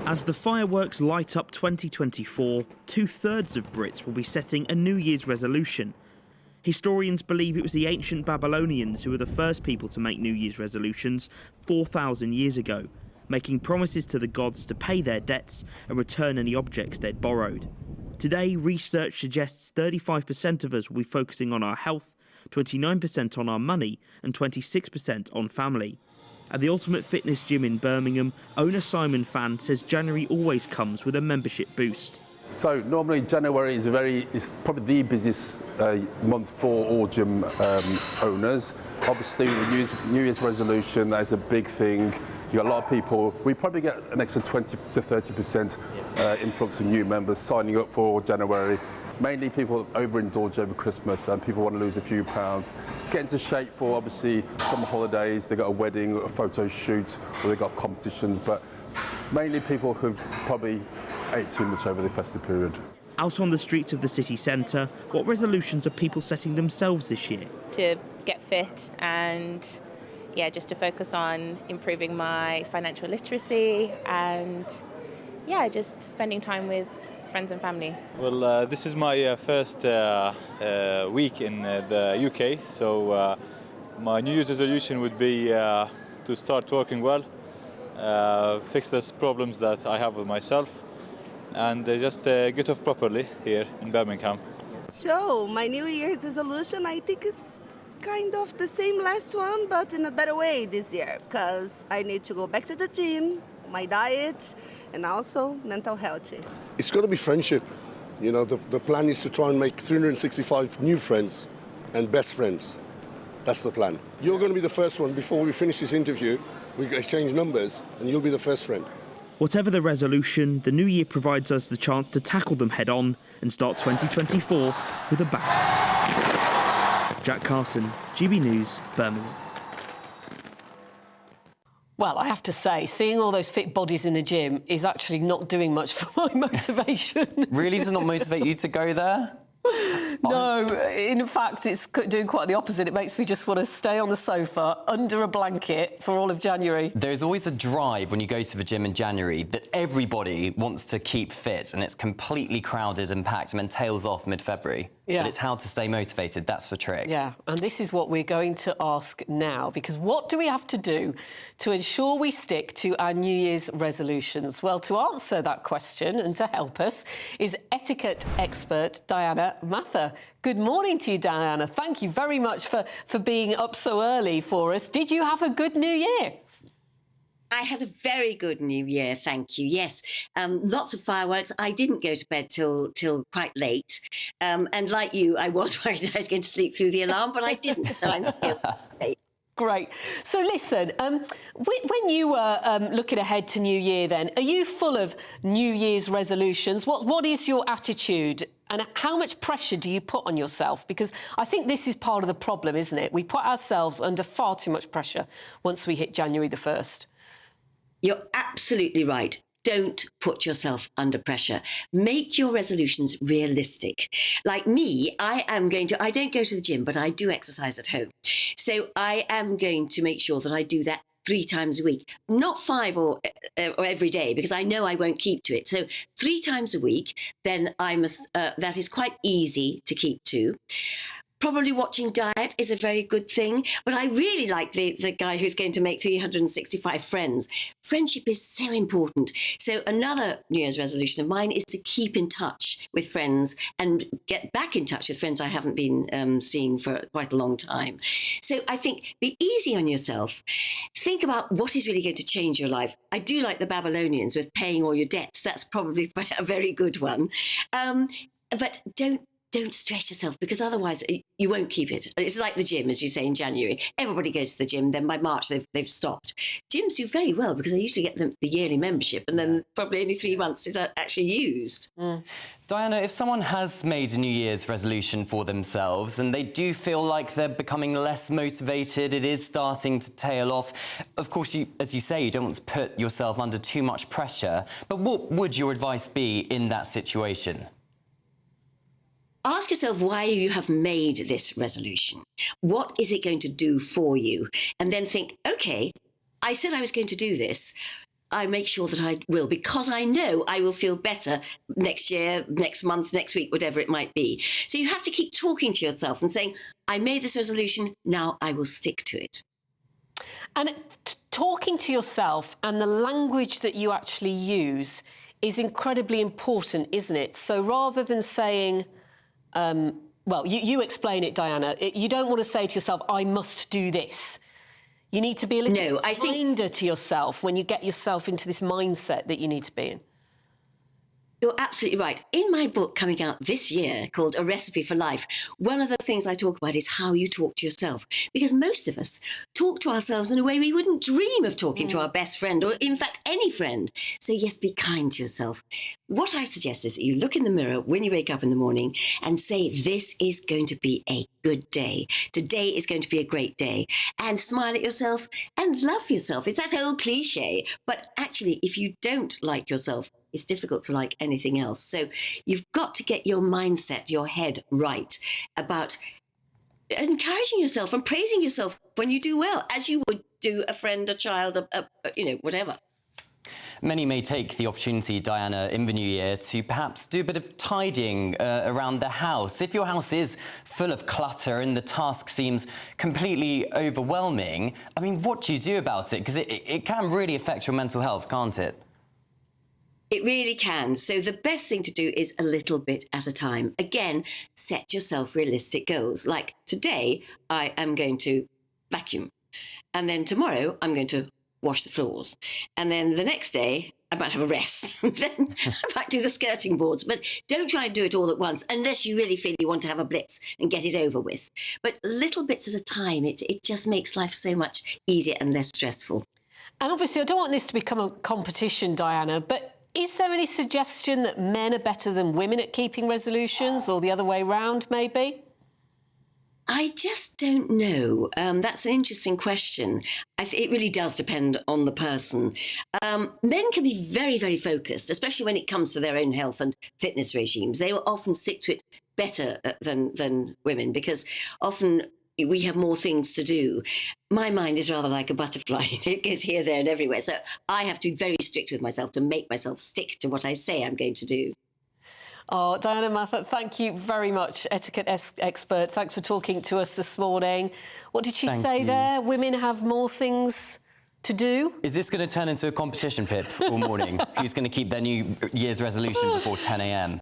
As the fireworks light up 2024, two-thirds of Brits will be setting a New Year's resolution. Historians believe it was the ancient Babylonians who were the first people to make New Year's resolutions 4,000 years ago, making promises to the gods to pay their debts and return any objects they'd borrowed. Today, research suggests 35% of us will be focusing on our health, 29% on our money, and 26% on family. At the Ultimate Fitness Gym in Birmingham, owner Simon Fan says January always comes with a membership boost. So normally January is probably the busiest month for all gym owners. Obviously the New Year's resolution, that is a big thing. You got a lot of people, we probably get an extra 20 to 30% influx of new members signing up for January. Mainly people overindulge over Christmas and people want to lose a few pounds. Get into shape for obviously summer holidays, they've got a wedding, a photo shoot, or they've got competitions, but mainly people who've probably ate too much over the festive period. Out on the streets of the city centre, what resolutions are people setting themselves this year? To get fit and just to focus on improving my financial literacy and just spending time with friends and family. Well, this is my first week in the UK, so my New Year's resolution would be to start working well, fix those problems that I have with myself, and just get off properly here in Birmingham. So, my New Year's resolution, I think, is kind of the same last one, but in a better way this year, because I need to go back to the gym, my diet, and also mental health. It's got to be friendship. You know, the plan is to try and make 365 new friends and best friends. That's the plan. You're going to be the first one. Before we finish this interview, we exchange numbers, and you'll be the first friend. Whatever the resolution, the new year provides us the chance to tackle them head on and start 2024 with a bang. Jack Carson, GB News, Birmingham. Well, I have to say, seeing all those fit bodies in the gym is actually not doing much for my motivation. Really? Does it not motivate you to go there? No, in fact, it's doing quite the opposite. It makes me just want to stay on the sofa under a blanket for all of January. There's always a drive when you go to the gym in January that everybody wants to keep fit, and it's completely crowded and packed and then tails off mid-February. Yeah. But it's how to stay motivated, that's the trick. Yeah, and this is what we're going to ask now, because what do we have to do to ensure we stick to our New Year's resolutions? Well, to answer that question and to help us is etiquette expert Diana Mather. Good morning to you, Diana. Thank you very much for being up so early for us. Did you have a good New Year? I had a very good New Year, thank you. Yes, lots of fireworks. I didn't go to bed till quite late. And like you, I was worried I was going to sleep through the alarm, but I didn't, so I'm here. Great. So listen, when you were looking ahead to New Year then, are you full of New Year's resolutions? What is your attitude and how much pressure do you put on yourself? Because I think this is part of the problem, isn't it? We put ourselves under far too much pressure once we hit January the 1st. You're absolutely right. Don't put yourself under pressure. Make your resolutions realistic. Like me, I don't go to the gym, but I do exercise at home. So I am going to make sure that I do that 3 times a week, not 5 or every day, because I know I won't keep to it. So 3 times a week, then I must, that is quite easy to keep to. Probably watching diet is a very good thing, but I really like the guy who's going to make 365 friends. Friendship is so important. So another New Year's resolution of mine is to keep in touch with friends and get back in touch with friends I haven't been seeing for quite a long time. So I think be easy on yourself. Think about what is really going to change your life. I do like the Babylonians with paying all your debts. That's probably a very good one. But don't stress yourself, because otherwise you won't keep it. It's like the gym, as you say, in January. Everybody goes to the gym, then by March they've stopped. Gyms do very well because they usually get the yearly membership, and then probably only 3 months is actually used. Diana, if someone has made a New Year's resolution for themselves and they do feel like they're becoming less motivated, it is starting to tail off, of course, as you say, you don't want to put yourself under too much pressure, but what would your advice be in that situation? Ask yourself why you have made this resolution. What is it going to do for you? And then think, okay, I said I was going to do this. I make sure that I will, because I know I will feel better next year, next month, next week, whatever it might be. So you have to keep talking to yourself and saying, I made this resolution, now I will stick to it. And talking to yourself and the language that you actually use is incredibly important, isn't it? So rather than saying, well, you explain it, Diana, you don't want to say to yourself, I must do this. You need to be a little kinder to yourself when you get yourself into this mindset that you need to be in. You're absolutely right. In my book coming out this year called A Recipe for Life, one of the things I talk about is how you talk to yourself. Because most of us talk to ourselves in a way we wouldn't dream of talking to our best friend or, in fact, any friend. So, yes, be kind to yourself. What I suggest is that you look in the mirror when you wake up in the morning and say, this is going to be a good day. Today is going to be a great day. And smile at yourself and love yourself. It's that old cliche. But actually, if you don't like yourself, it's difficult to like anything else. So you've got to get your mindset, your head right about encouraging yourself and praising yourself when you do well, as you would do a friend, a child, whatever. Many may take the opportunity, Diana, in the new year to perhaps do a bit of tidying around the house. If your house is full of clutter and the task seems completely overwhelming, I mean, what do you do about it? Because it can really affect your mental health, can't it? It really can. So the best thing to do is a little bit at a time. Again, set yourself realistic goals. Like today, I am going to vacuum. And then tomorrow, I'm going to wash the floors. And then the next day, I might have a rest. Then I might do the skirting boards. But don't try and do it all at once, unless you really feel you want to have a blitz and get it over with. But little bits at a time, it just makes life so much easier and less stressful. And obviously, I don't want this to become a competition, Diana, but is there any suggestion that men are better than women at keeping resolutions, or the other way round, maybe? I just don't know. That's an interesting question. It really does depend on the person. Men can be very, very focused, especially when it comes to their own health and fitness regimes. They will often stick to it better than women, because often we have more things to do. My mind is rather like a butterfly. It goes here, there and everywhere. So I have to be very strict with myself to make myself stick to what I say I'm going to do. Oh, Diana Mathot, thank you very much, Etiquette Expert. Thanks for talking to us this morning. What did she say there? Women have more things to do? Is this going to turn into a competition, Pip, all morning? Who's going to keep their New Year's resolution before 10 a.m?